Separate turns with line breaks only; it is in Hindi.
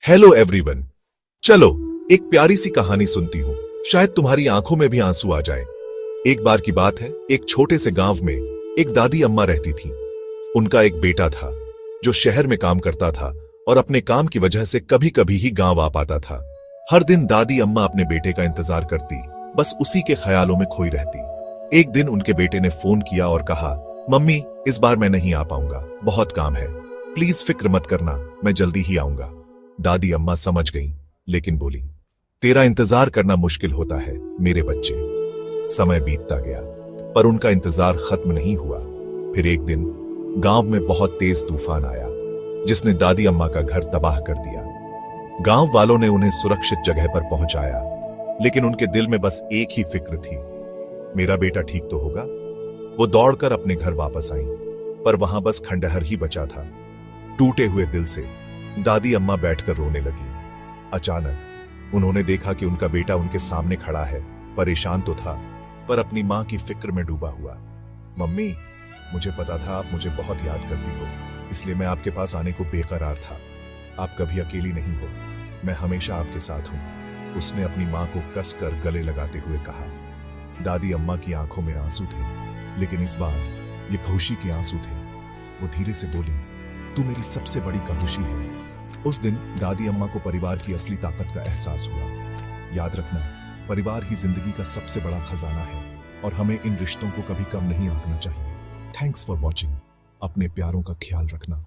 Hello everyone. चलो एक प्यारी सी कहानी सुनती हूँ, शायद तुम्हारी आंखों में भी आंसू आ जाए। एक बार की बात है, एक छोटे से गांव में एक दादी अम्मा रहती थी। उनका एक बेटा था जो शहर में काम करता था और अपने काम की वजह से कभी कभी ही गांव आ पाता था। हर दिन दादी अम्मा अपने बेटे का इंतजार करती, बस उसी के ख्यालों में खोई रहती। एक दिन उनके बेटे ने फोन किया और कहा, मम्मी इस बार मैं नहीं आ पाऊंगा, बहुत काम है, प्लीज फिक्र मत करना, मैं जल्दी ही आऊंगा। दादी अम्मा समझ गईं, लेकिन बोली, तेरा इंतजार करना मुश्किल होता है मेरे बच्चे। समय बीतता गया, पर उनका इंतजार खत्म नहीं हुआ। फिर एक दिन गांव में बहुत तेज तूफान आया, जिसने दादी अम्मा का घर तबाह कर दिया। गांव वालों ने उन्हें सुरक्षित जगह पर पहुंचाया, लेकिन उनके दिल में बस एक ही फिक्र थी, मेरा बेटा ठीक तो होगा। वो दौड़कर अपने घर वापस आई, पर वहां बस खंडहर ही बचा था। टूटे हुए दिल से दादी अम्मा बैठकर रोने लगी। अचानक उन्होंने देखा कि उनका बेटा उनके सामने खड़ा है। परेशान तो था, पर अपनी मां की फिक्र में डूबा हुआ। मम्मी, मुझे पता था आप मुझे बहुत याद करती हो, इसलिए मैं आपके पास आने को बेकरार था। आप कभी अकेली नहीं हो, मैं हमेशा आपके साथ हूं। उसने अपनी मां को कसकर गले लगाते हुए कहा। दादी अम्मा की आंखों में आंसू थे, लेकिन इस बार ये खुशी के आंसू थे। वो धीरे से बोली, तू मेरी सबसे बड़ी खुशी है। उस दिन दादी अम्मा को परिवार की असली ताकत का एहसास हुआ। याद रखना, परिवार ही जिंदगी का सबसे बड़ा खजाना है और हमें इन रिश्तों को कभी कम नहीं आंकना चाहिए। Thanks for watching. अपने प्यारों का ख्याल रखना।